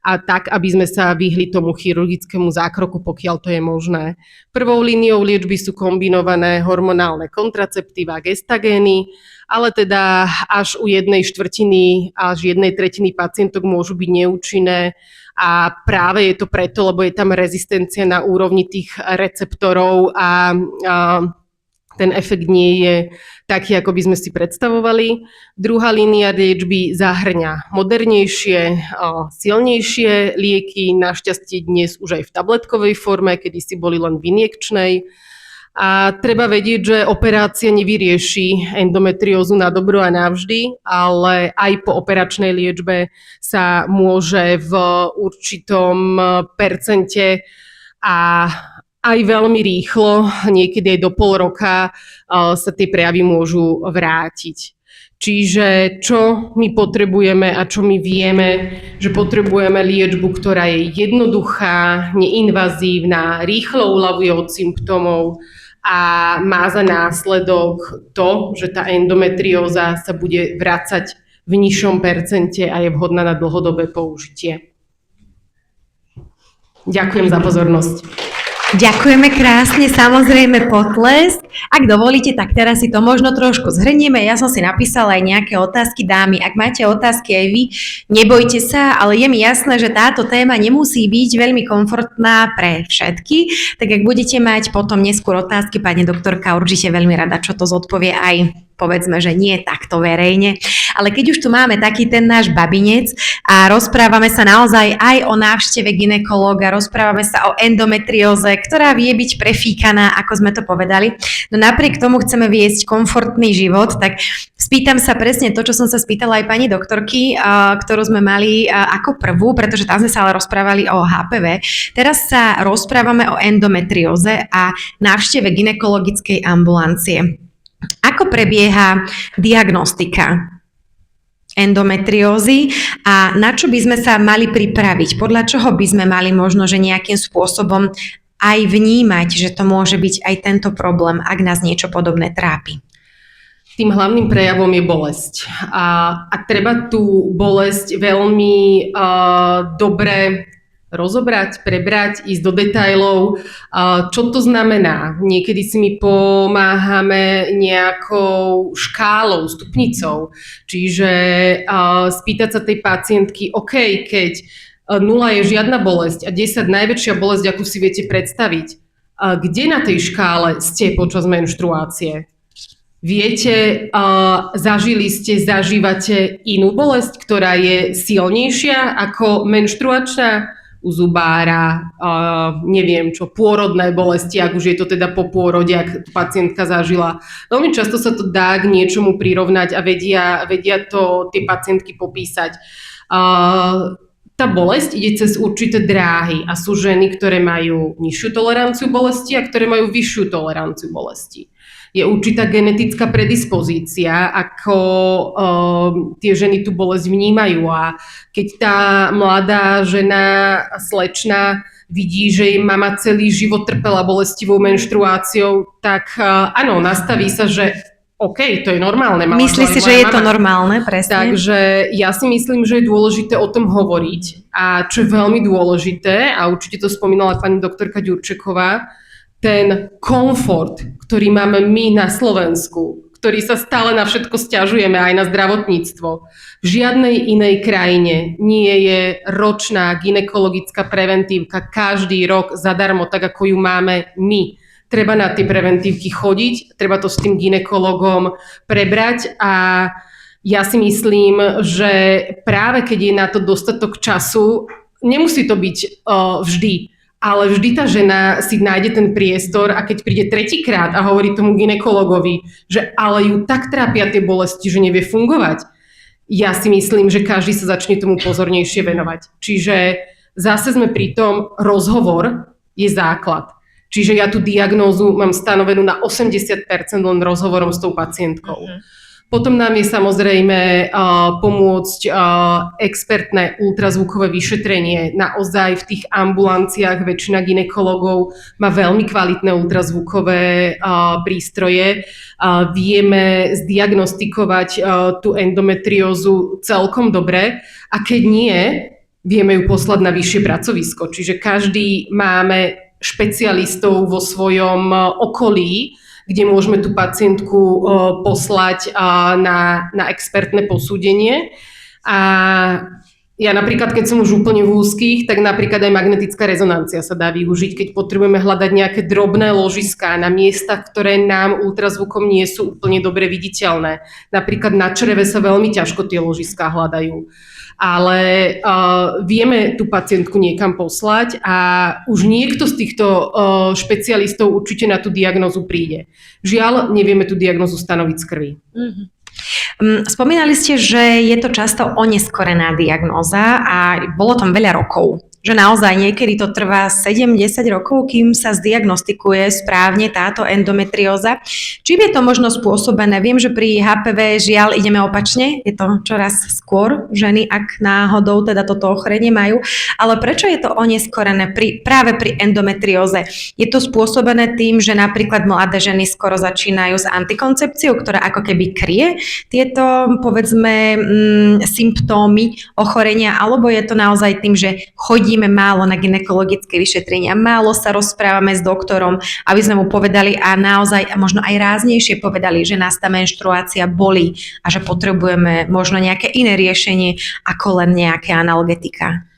a tak, aby sme sa vyhli tomu chirurgickému zákroku, pokiaľ to je možné. Prvou líniou liečby sú kombinované hormonálne kontraceptíva, gestagény, ale teda až u 1/4 až 1/3 pacientok môžu byť neúčinné a práve je to preto, lebo je tam rezistencia na úrovni tých receptorov a ten efekt nie je taký, ako by sme si predstavovali. Druhá línia liečby zahŕňa modernejšie, silnejšie lieky, našťastie dnes už aj v tabletkovej forme, kedysi boli len v injekčnej. A treba vedieť, že operácia nevyrieši endometriózu na dobro a navždy, ale aj po operačnej liečbe sa môže v určitom percente a aj veľmi rýchlo, niekedy aj do pol roka, sa tie prejavy môžu vrátiť. Čiže čo my potrebujeme a čo my vieme, že potrebujeme liečbu, ktorá je jednoduchá, neinvazívna, rýchlo uľavuje od symptómov a má za následok to, že tá endometrióza sa bude vracať v nižšom percente a je vhodná na dlhodobé použitie. Ďakujem za pozornosť. Ďakujeme krásne, samozrejme potlesk. Ak dovolíte, tak teraz si to možno trošku zhrnieme. Ja som si napísala aj nejaké otázky, dámy. Ak máte otázky aj vy, nebojte sa, ale je mi jasné, že táto téma nemusí byť veľmi komfortná pre všetky. Tak ak budete mať potom neskôr otázky, pani doktorka určite veľmi rada, čo to zodpovie aj, povedzme, že nie takto verejne. Ale keď už tu máme taký ten náš babinec a rozprávame sa naozaj aj o návšteve gynekológa, rozprávame sa o endometrióze, ktorá vie byť prefíkaná, ako sme to povedali. No napriek tomu chceme viesť komfortný život, tak spýtam sa presne to, čo som sa spýtala aj pani doktorky, ktorú sme mali ako prvú, pretože tam sme sa ale rozprávali o HPV. Teraz sa rozprávame o endometrióze a návšteve gynekologickej ambulancie. Ako prebieha diagnostika endometriózy a na čo by sme sa mali pripraviť? Podľa čoho by sme mali možno, že nejakým spôsobom aj vnímať, že to môže byť aj tento problém, ak nás niečo podobné trápi? Tým hlavným prejavom je bolesť. A treba tú bolesť veľmi dobre rozobrať, prebrať, ísť do detailov. Čo to znamená? Niekedy si my pomáhame nejakou škálou, stupnicou. Čiže spýtať sa tej pacientky, OK, keď 0 je žiadna bolesť a 10 najväčšia bolesť, akú si viete predstaviť. Kde na tej škále ste počas menštruácie? Viete, zažívate inú bolesť, ktorá je silnejšia ako menštruačná? U zubára, neviem čo, pôrodné bolesti, ak už je to teda po pôrode, ak pacientka zažila. Veľmi často sa to dá k niečomu prirovnať a vedia to tie pacientky popísať. Tá bolesť ide cez určité dráhy a sú ženy, ktoré majú nižšiu toleranciu bolesti a ktoré majú vyššiu toleranciu bolesti. Je určitá genetická predispozícia, ako tie ženy tú bolesť vnímajú, a keď tá mladá žena, slečna, vidí, že jej mama celý život trpela bolestivou menštruáciou, tak áno, nastaví sa, že OK, to je normálne. Myslí si, že je to normálne, presne. Takže ja si myslím, že je dôležité o tom hovoriť. A čo je veľmi dôležité, a určite to spomínala pani doktorka Ďurčeková, ten komfort, ktorý máme my na Slovensku, ktorý sa stále na všetko sťažujeme, aj na zdravotníctvo. V žiadnej inej krajine nie je ročná gynekologická preventívka každý rok zadarmo, tak ako ju máme my. Treba na tie preventívky chodiť, treba to s tým gynekologom prebrať, a ja si myslím, že práve keď je na to dostatok času, nemusí to byť vždy, ale vždy tá žena si nájde ten priestor, a keď príde tretíkrát a hovorí tomu gynekologovi, že ale ju tak trápia tie bolesti, že nevie fungovať, ja si myslím, že každý sa začne tomu pozornejšie venovať. Čiže zase sme pri tom, rozhovor je základ. Čiže ja tú diagnózu mám stanovenú na 80% len rozhovorom s tou pacientkou. Potom nám je samozrejme pomôcť expertné ultrazvukové vyšetrenie. Naozaj v tých ambulanciách väčšina gynekologov má veľmi kvalitné ultrazvukové prístroje. Vieme zdiagnostikovať tú endometriózu celkom dobre, a keď nie, vieme ju poslať na vyššie pracovisko. Čiže každý máme špecialistov vo svojom okolí, kde môžeme tú pacientku poslať na expertné posúdenie. A ja napríklad, keď som už úplne v úzkých, tak napríklad aj magnetická rezonancia sa dá využiť, keď potrebujeme hľadať nejaké drobné ložiská na miestach, ktoré nám ultrazvukom nie sú úplne dobre viditeľné. Napríklad na čreve sa veľmi ťažko tie ložiská hľadajú. Ale vieme tú pacientku niekam poslať, a už niekto z týchto špecialistov určite na tú diagnózu príde. Žiaľ, nevieme tú diagnózu stanoviť z krvi. Spomínali ste, že je to často oneskorená diagnóza a bolo tam veľa rokov. Že naozaj niekedy to trvá 7-10 rokov, kým sa zdiagnostikuje správne táto endometrióza. Čím je to možno spôsobené? Viem, že pri HPV žiaľ ideme opačne, je to čoraz skôr ženy, ak náhodou teda toto ochorenie majú, ale prečo je to oneskorené práve pri endometrióze? Je to spôsobené tým, že napríklad mladé ženy skoro začínajú s antikoncepciou, ktorá ako keby kryje tieto, povedzme, symptómy ochorenia, alebo je to naozaj tým, že chodíme chodíme málo na gynekologické vyšetrenia, málo sa rozprávame s doktorom, aby sme mu povedali a naozaj možno aj ráznejšie povedali, že nás tá menštruácia bolí a že potrebujeme možno nejaké iné riešenie ako len nejaké analgetika.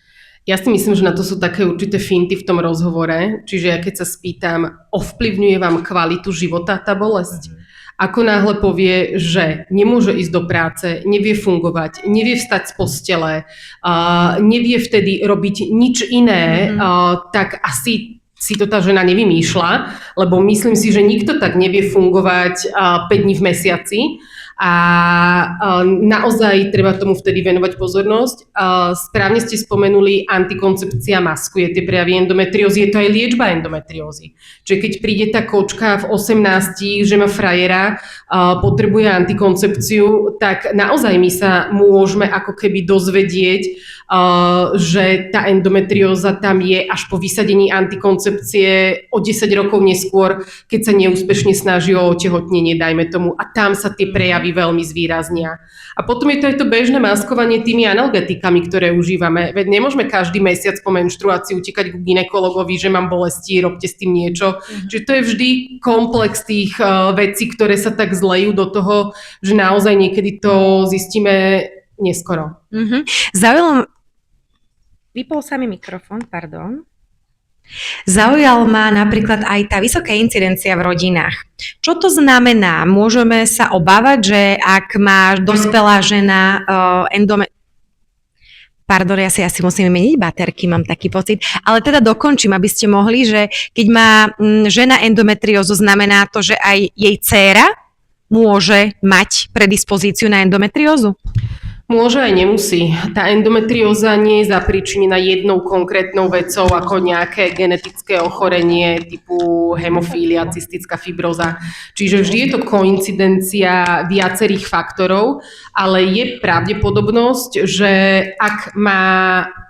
Ja si myslím, že na to sú také určité finty v tom rozhovore. Čiže ja keď sa spýtam, ovplyvňuje vám kvalitu života tá bolesť? Ako náhle povie, že nemôže ísť do práce, nevie fungovať, nevie vstať z postele, nevie vtedy robiť nič iné, tak asi si to tá žena nevymýšľa, lebo myslím si, že nikto tak nevie fungovať 5 dní v mesiaci. A naozaj treba tomu vtedy venovať pozornosť. Správne ste spomenuli, antikoncepcia maskuje tie prejavy endometriózy, je to aj liečba endometriózy. Čiže keď príde tá kočka v 18, že má frajera, potrebuje antikoncepciu, tak naozaj my sa môžeme ako keby dozvedieť, že tá endometrióza tam je až po vysadení antikoncepcie o 10 rokov neskôr, keď sa neúspešne snaží o otehotnenie, dajme tomu. A tam sa tie prejavy veľmi zvýraznia. A potom je to aj to bežné maskovanie tými analgetikami, ktoré užívame. Veď nemôžeme každý mesiac po menštruácii utekať k gynekologovi, že mám bolesti, robte s tým niečo. Čiže to je vždy komplex tých vecí, ktoré sa tak zlejú do toho, že naozaj niekedy to zistíme neskoro. Vypol sa mi mikrofón, pardon. Zaujal ma napríklad aj tá vysoká incidencia v rodinách. Čo to znamená? Môžeme sa obávať, že ak má dospelá žena Pardon, ja si musím meniť baterky, mám taký pocit. Ale teda dokončím, aby ste mohli, že keď má žena endometriózu, znamená to, že aj jej dcéra môže mať predispozíciu na endometriózu? Môže aj nemusí. Tá endometrióza nie je zapríčinená jednou konkrétnou vecou ako nejaké genetické ochorenie typu hemofília, cystická fibroza. Čiže vždy je to koincidencia viacerých faktorov, ale je pravdepodobnosť, že ak má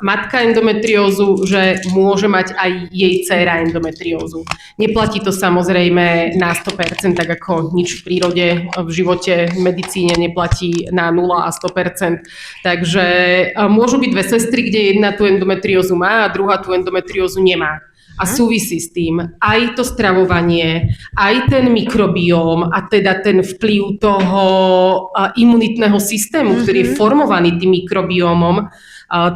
matka endometriózu, že môže mať aj jej dcéra endometriózu. Neplatí to samozrejme na 100%, tak ako nič v prírode, v živote, v medicíne neplatí na 0 a 100%. Takže môžu byť dve sestry, kde jedna tú endometriózu má a druhá tú endometriózu nemá. A súvisí s tým aj to stravovanie, aj ten mikrobióm a teda ten vplyv toho imunitného systému, ktorý je formovaný tým mikrobiómom.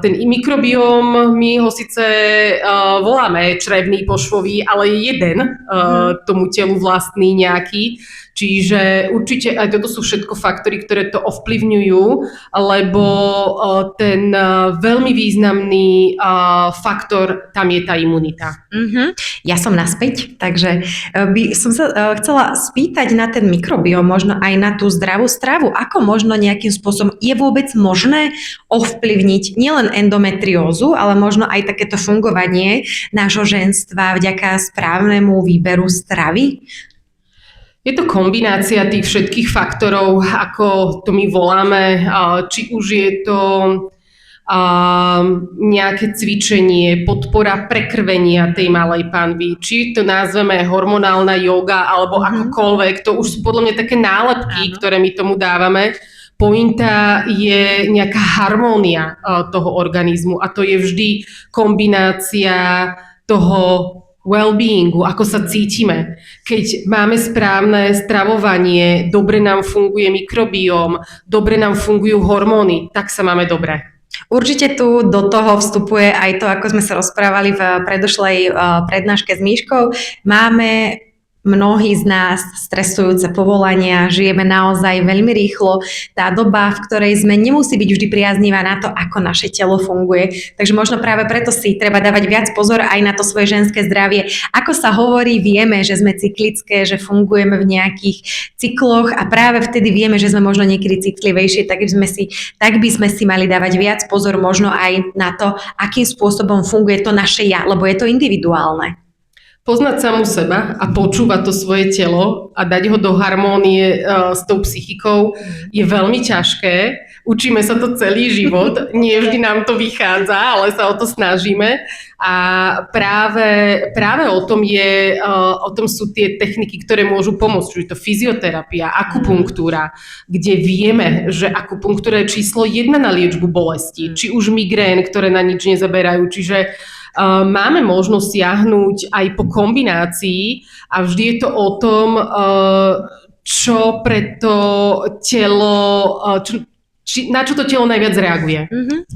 Ten mikrobióm, my ho síce voláme črevný, pošvový, ale je jeden tomu telu vlastný nejaký. Čiže určite aj toto sú všetko faktory, ktoré to ovplyvňujú, lebo ten veľmi významný faktor, tam je tá imunita. Ja som naspäť, takže by som sa chcela spýtať na ten mikrobióm, možno aj na tú zdravú stravu. Ako možno nejakým spôsobom je vôbec možné ovplyvniť nielen endometriózu, ale možno aj takéto fungovanie nášho ženstva vďaka správnemu výberu stravy? Je to kombinácia tých všetkých faktorov, ako to my voláme, či už je to nejaké cvičenie, podpora prekrvenia tej malej panvy, či to nazveme hormonálna joga alebo akokoľvek, to už sú podľa mňa také nálepky, ktoré my tomu dávame. Pointa je nejaká harmónia toho organizmu a to je vždy kombinácia toho well-beingu, ako sa cítime. Keď máme správne stravovanie, dobre nám funguje mikrobióm, dobre nám fungujú hormóny, tak sa máme dobre. Určite tu do toho vstupuje aj to, ako sme sa rozprávali v predošlej prednáške s Míškou. Máme mnohí z nás stresujúce povolania, žijeme naozaj veľmi rýchlo. Tá doba, v ktorej sme, nemusí byť vždy priaznivá na to, ako naše telo funguje. Takže možno práve preto si treba dávať viac pozor aj na to svoje ženské zdravie. Ako sa hovorí, vieme, že sme cyklické, že fungujeme v nejakých cykloch a práve vtedy vieme, že sme možno niekedy citlivejšie, tak by sme si mali dávať viac pozor možno aj na to, akým spôsobom funguje to naše ja, lebo je to individuálne. Poznať samu seba a počúvať to svoje telo a dať ho do harmónie s tou psychikou je veľmi ťažké učíme sa to celý život, nie vždy nám to vychádza, ale sa o to snažíme a práve o tom sú tie techniky, ktoré môžu pomôcť, čiže to fyzioterapia, akupunktúra, kde vieme, že akupunktúra je číslo 1 na liečbu bolesti, či už migrén, ktoré na nič nezaberajú, čiže máme možnosť siahnuť aj po kombinácii a vždy je to o tom, čo pre to telo, na čo to telo najviac reaguje.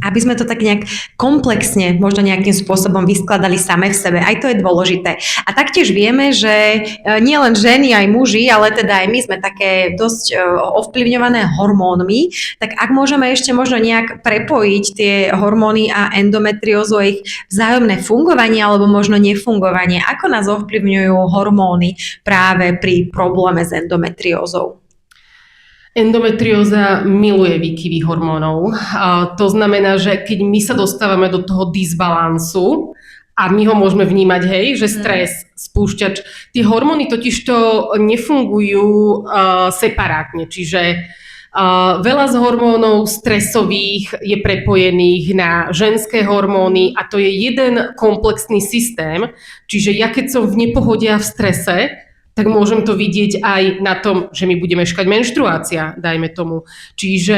Aby sme to tak nejak komplexne, možno nejakým spôsobom vyskladali same v sebe, aj to je dôležité. A taktiež vieme, že nie len ženy, aj muži, ale teda aj my sme také dosť ovplyvňované hormónmi, tak ak môžeme ešte možno nejak prepojiť tie hormóny a endometriózu, ich vzájomné fungovanie alebo možno nefungovanie, ako nás ovplyvňujú hormóny práve pri probléme s endometriózou? Endometrióza miluje výkyvy hormónov. To znamená, že keď my sa dostávame do toho disbalansu, a my ho môžeme vnímať, že stres, spúšťač, tie hormóny totižto nefungujú separátne, čiže veľa z hormónov stresových je prepojených na ženské hormóny a to je jeden komplexný systém, čiže ja keď som v nepohode a v strese, tak môžem to vidieť aj na tom, že mi bude meškať menštruácia, dajme tomu. Čiže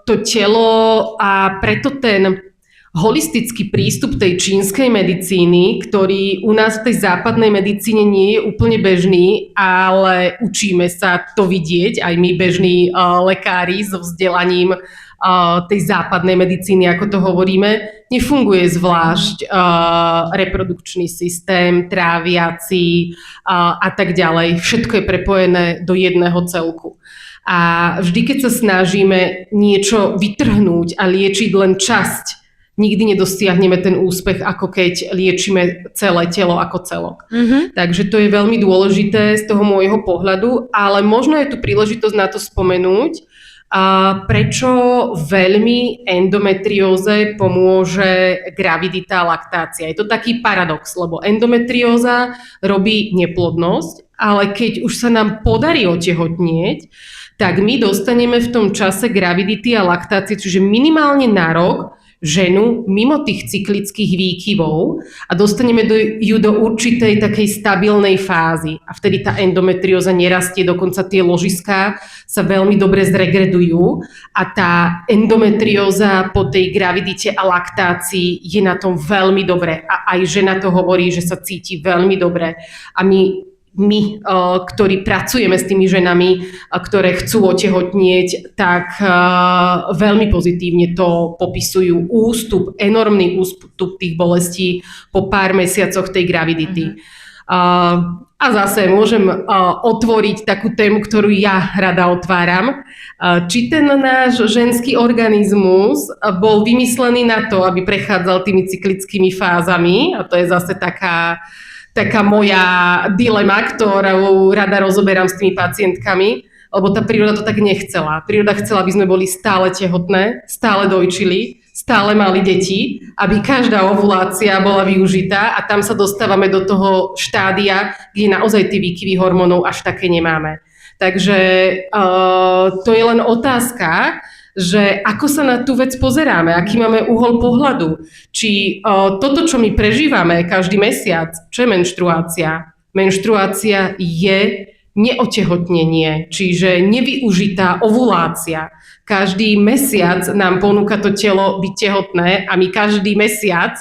to telo a preto ten holistický prístup tej čínskej medicíny, ktorý u nás v tej západnej medicíne nie je úplne bežný, ale učíme sa to vidieť, aj my bežní lekári so vzdelaním tej západnej medicíny, ako to hovoríme, nefunguje zvlášť reprodukčný systém, tráviaci a tak ďalej. Všetko je prepojené do jedného celku. A vždy, keď sa snažíme niečo vytrhnúť a liečiť len časť, nikdy nedosiahneme ten úspech, ako keď liečíme celé telo ako celok. Takže to je veľmi dôležité z toho môjho pohľadu, ale možno je tu príležitosť na to spomenúť, prečo veľmi endometrióze pomôže gravidita a laktácia. Je to taký paradox, lebo endometrióza robí neplodnosť, ale keď už sa nám podarí otehotnieť, tak my dostaneme v tom čase gravidity a laktácie, čiže minimálne na rok, ženu mimo tých cyklických výkyvov a dostaneme ju do určitej takej stabilnej fázy. A vtedy tá endometrióza nerastie, dokonca tie ložiská sa veľmi dobre zregredujú a tá endometrióza po tej gravidite a laktácii je na tom veľmi dobre. A aj žena to hovorí, že sa cíti veľmi dobre. A my, ktorí pracujeme s tými ženami, ktoré chcú otehotnieť, tak veľmi pozitívne to popisujú. Enormný ústup tých bolestí po pár mesiacoch tej gravidity. A zase môžem otvoriť takú tému, ktorú ja rada otváram. Či ten náš ženský organizmus bol vymyslený na to, aby prechádzal tými cyklickými fázami, a to je zase taká moja dilema, ktorú rada rozoberám s tými pacientkami, lebo tá príroda to tak nechcela. Príroda chcela, aby sme boli stále tehotné, stále dojčili, stále mali deti, aby každá ovulácia bola využitá a tam sa dostávame do toho štádia, kde naozaj tie výkyvy hormónov až také nemáme. Takže to je len otázka, že ako sa na tú vec pozeráme, aký máme uhol pohľadu. Či toto, čo my prežívame každý mesiac, čo je menštruácia? Menštruácia je neotehotnenie, čiže nevyužitá ovulácia. Každý mesiac nám ponúka to telo byť tehotné a my každý mesiac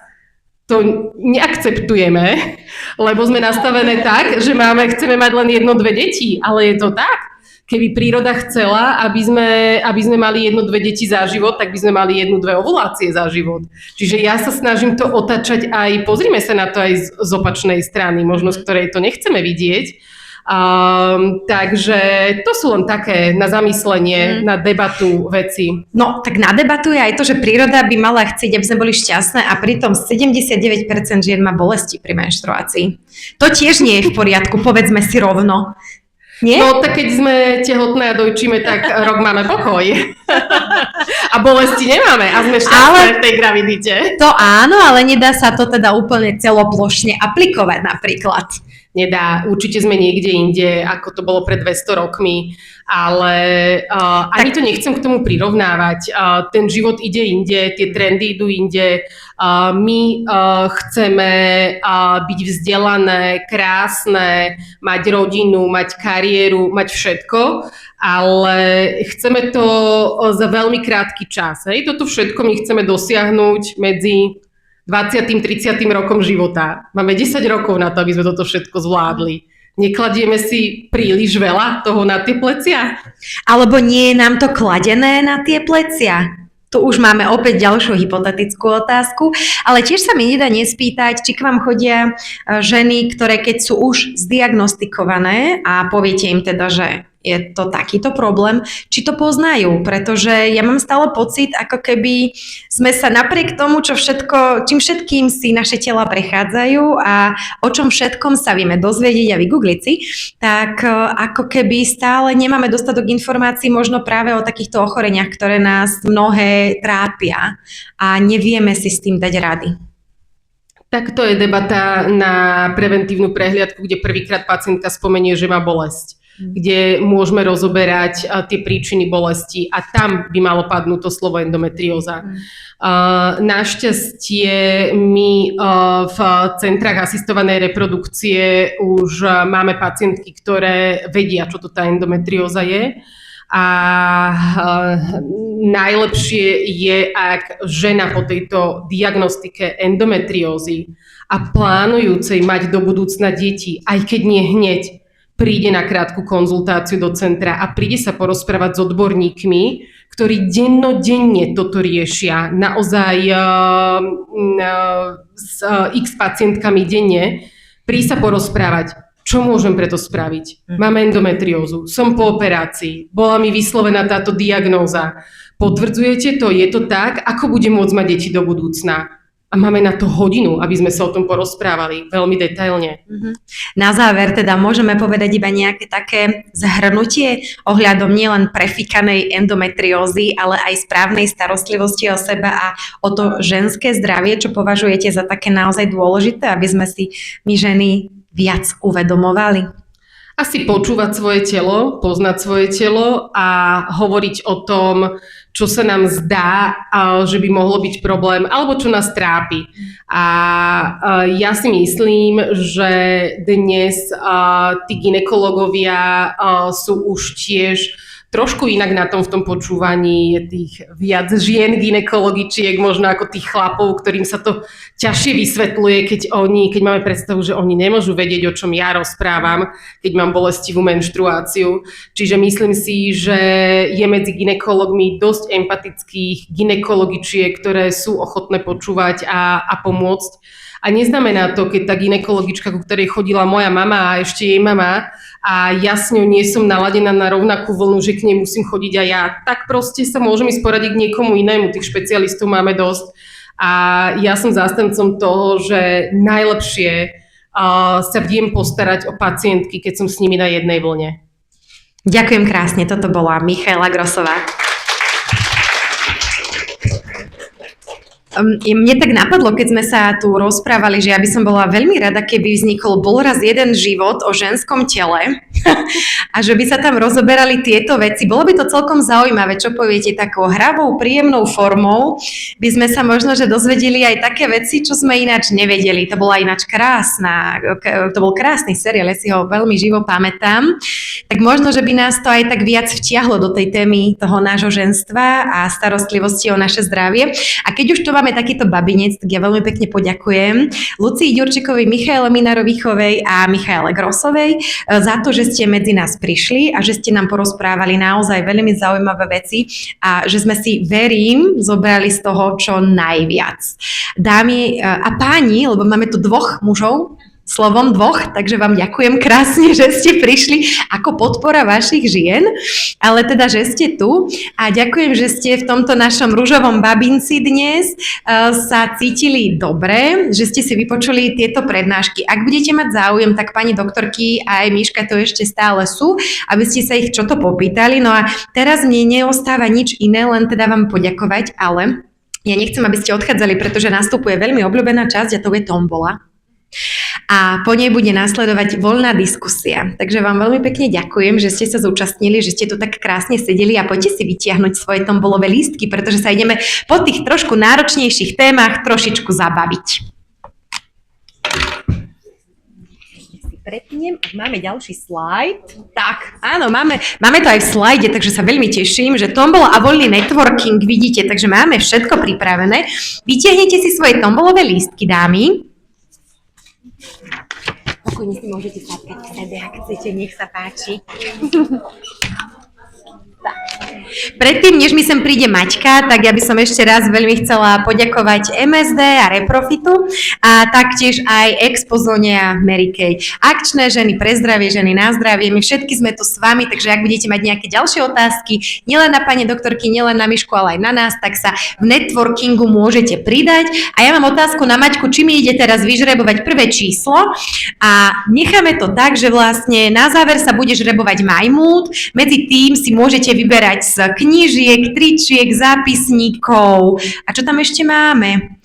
to neakceptujeme, lebo sme nastavené tak, že chceme mať len 1-2 deti, ale je to tak. Keby príroda chcela, aby sme mali 1-2 deti za život, tak by sme mali 1-2 ovulácie za život. Čiže ja sa snažím to otačať aj, pozrime sa na to aj z opačnej strany, možno z ktorej to nechceme vidieť. Takže to sú len také na zamyslenie, na debatu veci. No, tak na debatu je aj to, že príroda by mala chcieť, aby sme boli šťastné a pritom 79% žien má bolesti pri menštruácii. To tiež nie je v poriadku, povedzme si rovno. Nie? No tak keď sme tehotné a dojčíme, tak rok máme pokoj. A bolesti nemáme a sme šťastné v tej gravidite. To áno, ale nedá sa to teda úplne celoplošne aplikovať napríklad. nedá. Určite sme niekde inde, ako to bolo pred 200 rokmi, ale ani to nechcem k tomu prirovnávať. Ten život ide inde, tie trendy idú inde. My chceme byť vzdelané, krásne, mať rodinu, mať kariéru, mať všetko, ale chceme to za veľmi krátky čas. Hej? Toto všetko my chceme dosiahnuť medzi 20. 30. rokom života. Máme 10 rokov na to, aby sme toto všetko zvládli. Nekladieme si príliš veľa toho na tie plecia? Alebo nie je nám to kladené na tie plecia? Tu už máme opäť ďalšiu hypotetickú otázku, ale tiež sa mi nedá nespýtať, či k vám chodia ženy, ktoré keď sú už zdiagnostikované a poviete im teda, že je to takýto problém, či to poznajú, pretože ja mám stále pocit, ako keby sme sa napriek tomu, čím všetkým si naše tela prechádzajú a o čom všetkom sa vieme dozvedieť a vygoogliť si, tak ako keby stále nemáme dostatok informácií možno práve o takýchto ochoreniach, ktoré nás mnohé trápia a nevieme si s tým dať rady. Tak to je debata na preventívnu prehliadku, kde prvýkrát pacientka spomenie, že má bolesť, kde môžeme rozoberať tie príčiny bolesti a tam by malo padnúť to slovo endometrióza. Našťastie my v centrách asistovanej reprodukcie už máme pacientky, ktoré vedia, čo to tá endometrióza je. A najlepšie je, ak žena po tejto diagnostike endometriózy a plánujúcej mať do budúcna deti, aj keď nie hneď, príde na krátku konzultáciu do centra a príde sa porozprávať s odborníkmi, ktorí dennodenne toto riešia, naozaj s x pacientkami denne, príde sa porozprávať, čo môžem preto spraviť. Mám endometriózu, som po operácii, bola mi vyslovená táto diagnóza. Potvrdzujete to, je to tak, ako budem môcť mať deti do budúcna? A máme na to hodinu, aby sme sa o tom porozprávali veľmi detailne. Na záver teda môžeme povedať iba nejaké také zhrnutie ohľadom nielen prefikanej endometriózy, ale aj správnej starostlivosti o seba a o to ženské zdravie, čo považujete za také naozaj dôležité, aby sme si my ženy viac uvedomovali? Asi počúvať svoje telo, poznať svoje telo a hovoriť o tom, čo sa nám zdá, že by mohlo byť problém, alebo čo nás trápi. A ja si myslím, že dnes tí gynekológovia sú už tiež trošku inak na tom v tom počúvaní, je tých viac žien gynekologičiek, možno ako tých chlapov, ktorým sa to ťažšie vysvetľuje, keď máme predstavu, že oni nemôžu vedieť, o čom ja rozprávam, keď mám bolestivú menštruáciu. Čiže myslím si, že je medzi gynekologmi dosť empatických gynekologičiek, ktoré sú ochotné počúvať a pomôcť. A neznamená to, keď tá gynekologička, ku ktorej chodila moja mama a ešte jej mama, a ja s ňou nie som naladená na rovnakú vlnu, že k nej musím chodiť aj ja, tak proste sa môžem ísť poradiť k niekomu inému. Tých špecialistov máme dosť. A ja som zástancom toho, že najlepšie sa viem postarať o pacientky, keď som s nimi na jednej vlne. Ďakujem krásne, toto bola Michaela Grossová. Mne tak napadlo, keď sme sa tu rozprávali, že ja by som bola veľmi rada, keby vznikol bol raz jeden život o ženskom tele a že by sa tam rozoberali tieto veci. Bolo by to celkom zaujímavé, čo poviete, takou hravou, príjemnou formou by sme sa možno, že dozvedeli aj také veci, čo sme ináč nevedeli. To bola ináč to bol krásny seriál, ja si ho veľmi živo pamätám. Tak možno, že by nás to aj tak viac vtiahlo do tej témy toho nášho ženstva a starostlivosti o naše zdravie. A keď už to máme takýto babinec, tak ja veľmi pekne poďakujem Lucii Ďurčekovej, Michaele Minarovichovej a Michaele Grossovej za to, že ste medzi nás prišli a že ste nám porozprávali naozaj veľmi zaujímavé veci a že sme si, verím, zobrali z toho čo najviac. Dámy a páni, lebo máme tu dvoch mužov, slovom dvoch, takže vám ďakujem krásne, že ste prišli ako podpora vašich žien, ale teda, že ste tu a ďakujem, že ste v tomto našom ružovom babinci dnes sa cítili dobre, že ste si vypočuli tieto prednášky. Ak budete mať záujem, tak pani doktorky a aj Miška to ešte stále sú, aby ste sa ich čo to popýtali. No a teraz mne neostáva nič iné, len teda vám poďakovať, ale ja nechcem, aby ste odchádzali, pretože nastupuje veľmi obľúbená časť a to je tombola. a po nej bude nasledovať voľná diskusia. Takže vám veľmi pekne ďakujem, že ste sa zúčastnili, že ste tu tak krásne sedeli a poďte si vytiahnuť svoje tombolové lístky, pretože sa ideme po tých trošku náročnejších témach trošičku zabaviť. Prepnem, ak máme ďalší slajd. Tak, áno, máme to aj v slajde, takže sa veľmi teším, že tombola a voľný networking vidíte, takže máme všetko pripravené. Vytiahnete si svoje tombolové lístky, dámy. Pokojne si môžete sadkať k sebe, ak chcete, nech sa páči. Predtým, než mi sem príde Maťka, tak ja by som ešte raz veľmi chcela poďakovať MSD a Reprofitu a taktiež aj Expozone a Mary Kay. Akčné ženy pre zdravie, ženy na zdravie, my všetky sme tu s vami, takže ak budete mať nejaké ďalšie otázky, nielen na pani doktorky, nielen na Mišku, ale aj na nás, tak sa v networkingu môžete pridať. A ja mám otázku na Maťku, či mi ide teraz vyžrebovať prvé číslo a necháme to tak, že vlastne na záver sa bude žrebovať majmút, medzi tým si môžete vyberať z knížiek, tričiek, zápisníkov. A čo tam ešte máme?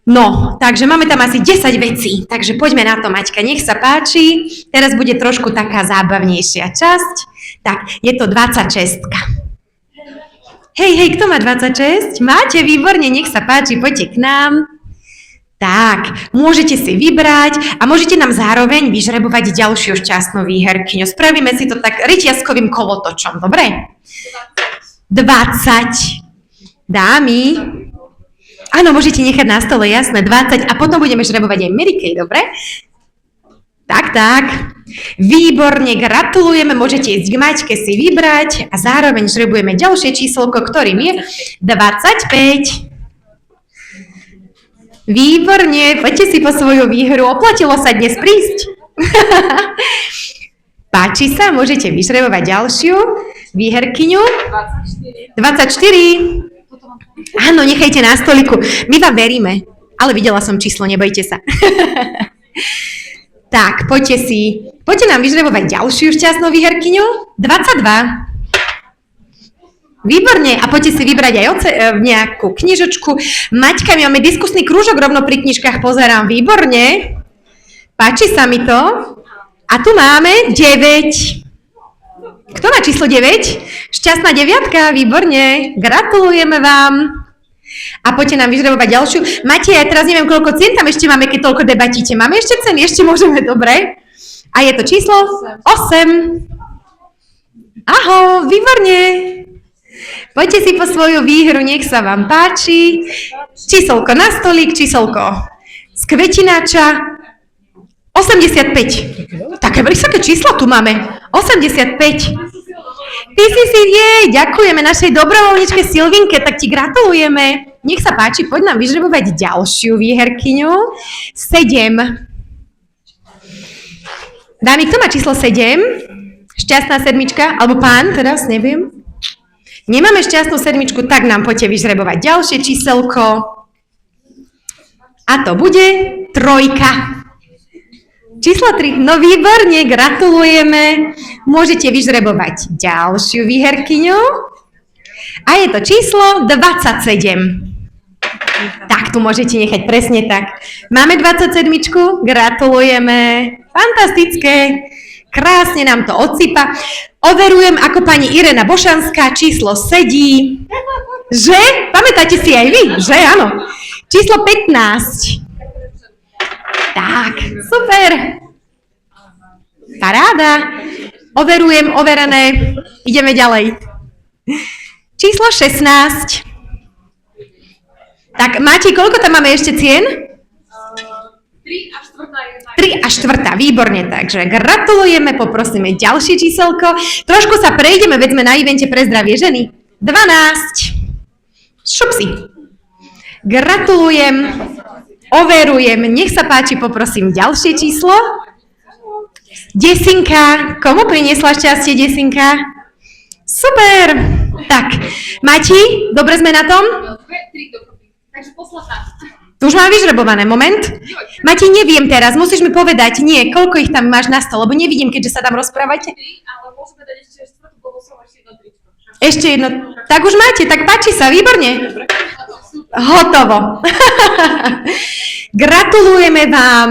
No, takže máme tam asi 10 vecí. Takže poďme na to, Maťka, nech sa páči. Teraz bude trošku taká zábavnejšia časť. Tak, je to 26. Hej, kto má 26? Máte, výborne, nech sa páči, poďte k nám. Tak, môžete si vybrať a môžete nám zároveň vyžrebovať ďalšiu šťastnú výherkyňu. Spravíme si to tak reťazkovým kolotočom, dobre? 20. Dámy. Áno, môžete nechať na stole, jasné, 20 a potom budeme žrebovať aj Mary Kay, dobre? Tak. Výborne, gratulujeme, môžete ísť k Maťke si vybrať a zároveň žrebujeme ďalšie číselko, ktorým je 25. Výborne, poďte si po svoju výhru, oplatilo sa dnes prísť. Páči sa, môžete vyžrebovať ďalšiu výherkyňu. 24. Áno, nechajte na stoliku, my vám veríme, ale videla som číslo, nebojte sa. Tak, poďte nám vyžrebovať ďalšiu šťastnú výherkyňu. 22. Výborne, a poďte si vybrať aj nejakú knižočku. Maťka, my máme diskusný krúžok rovno pri knižkách, pozerám, výborne. Páči sa mi to. A tu máme 9. Kto má číslo 9? Šťastná deviatka, výborne. Gratulujeme vám. A poďte nám vyžrebovať ďalšiu. Matej, ja teraz neviem, koľko cien tam ešte máme, keď toľko debatíte. Máme ešte ceny? Ešte môžeme, dobre? A je to číslo 8. Ahoj, výborne. Poďte si po svoju výhru, nech sa vám páči. Číselko na stolík, číselko z kvetináča 85. Také vysoké číslo tu máme. 85. Ty si, ďakujeme našej dobrovoľničke Silvinke, tak ti gratulujeme. Nech sa páči, poď nám vyžrebovať ďalšiu výherkyňu. 7. Dámy, kto má číslo 7? Šťastná sedmička? Alebo pán, teraz neviem. Nemáme šťastnú sedmičku, tak nám poďte vyžrebovať ďalšie číselko. A to bude 3. Číslo 3, no výborne, gratulujeme. Môžete vyžrebovať ďalšiu výherkyňu. A je to číslo 27. Tak, tu môžete nechať presne tak. Máme 27, gratulujeme. Fantastické. Krásne nám to odsypa. Overujem, ako pani Irena Bošanská, číslo sedí. Že? Pamätáte si aj vy? Že? Áno. Číslo 15. Tak, super. Paráda. Overujem, overené. Ideme ďalej. Číslo 16. Tak, Máti, koľko tam máme ešte cien? 3 a 4, výborne, takže gratulujeme, poprosíme ďalšie číselko. Trošku sa prejdeme, veď sme na evente pre zdravie ženy. 12. Šupsi. Gratulujem, overujem, nech sa páči, poprosím ďalšie číslo. 10. Komu priniesla šťastie 10? Super. Tak, Mati, dobre sme na tom? 2, 3 dokopy, takže posledná. To už mám vyžrebované, moment. Mati, neviem teraz, musíš mi povedať, nie, koľko ich tam máš na stole, lebo nevidím, keďže sa tam rozprávate. 3, ale môžeme dať ešte 4, lebo som ešte jedno tričko. Ešte jedno, tak už máte, tak páči sa, výborne. Hotovo. Gratulujeme vám.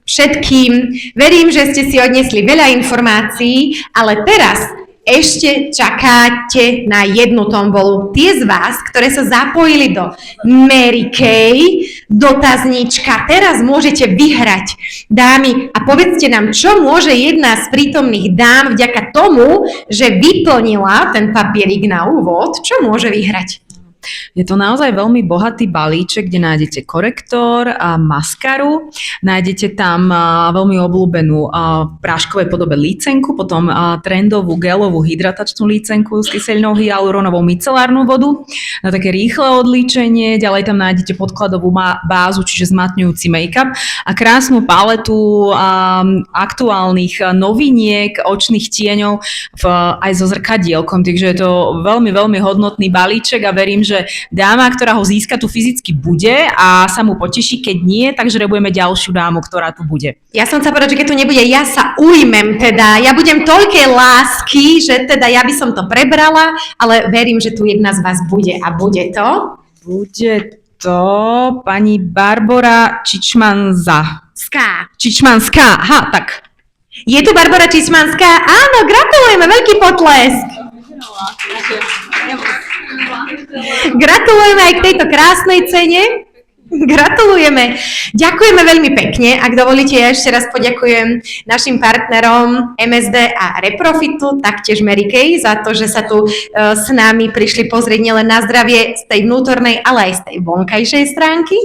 všetkým. Verím, že ste si odnesli veľa informácií, ale teraz ešte čakáte na jednu tombolu. Tie z vás, ktoré sa zapojili do Mary Kay, dotazníčka, teraz môžete vyhrať. Dámy, a povedzte nám, čo môže jedna z prítomných dám vďaka tomu, že vyplnila ten papierik na úvod, čo môže vyhrať? Je to naozaj veľmi bohatý balíček, kde nájdete korektor a maskaru, nájdete tam veľmi obľúbenú práškovej podobe lícenku, potom trendovú gelovú hydratačnú lícenku s kyselinou hyaluronovou micelárnu vodu na také rýchle odlíčenie, ďalej tam nájdete podkladovú bázu, čiže zmatňujúci make-up a krásnu paletu aktuálnych noviniek, očných tieňov aj so zrkadielkom, takže je to veľmi, veľmi hodnotný balíček a verím, že dáma, ktorá ho získa, tu fyzicky bude a sa mu poteší, keď nie, takže žrebujeme ďalšiu dámu, ktorá tu bude. Ja som sa povedať, že keď tu nebude, ja sa ujmem teda, ja budem toľkej lásky, že teda ja by som to prebrala, ale verím, že tu jedna z vás bude a bude to? Bude to pani Barbora Čičmanská. Aha, tak. Je tu Barbora Čičmanská? Áno, gratulujeme, veľký potlesk. Gratulujeme aj k tejto krásnej cene. Gratulujeme. Ďakujeme veľmi pekne. Ak dovolíte, ja ešte raz poďakujem našim partnerom MSD a Reprofitu, taktiež Mary Kay, za to, že sa tu s nami prišli pozrieť nielen na zdravie z tej vnútornej, ale aj z tej vonkajšej stránky.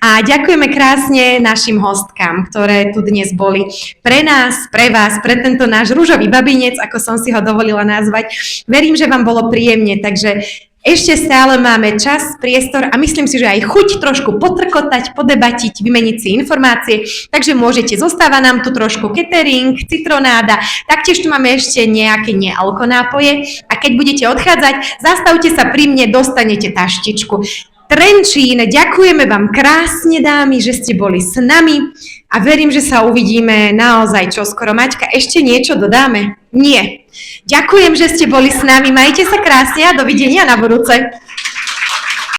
A ďakujeme krásne našim hostkám, ktoré tu dnes boli pre nás, pre vás, pre tento náš ružový babinec, ako som si ho dovolila nazvať. Verím, že vám bolo príjemne, takže ešte stále máme čas, priestor a myslím si, že aj chuť trošku potrkotať, podebatiť, vymeniť si informácie, takže môžete, zostáva nám tu trošku catering, citronáda, taktiež tu máme ešte nejaké nealkonápoje a keď budete odchádzať, zastavte sa pri mne, dostanete taštičku. Trenčín, ďakujeme vám krásne, dámy, že ste boli s nami a verím, že sa uvidíme naozaj čoskoro. Maťka, ešte niečo dodáme? Nie. Ďakujem, že ste boli s nami, majte sa krásne a dovidenia na budúce.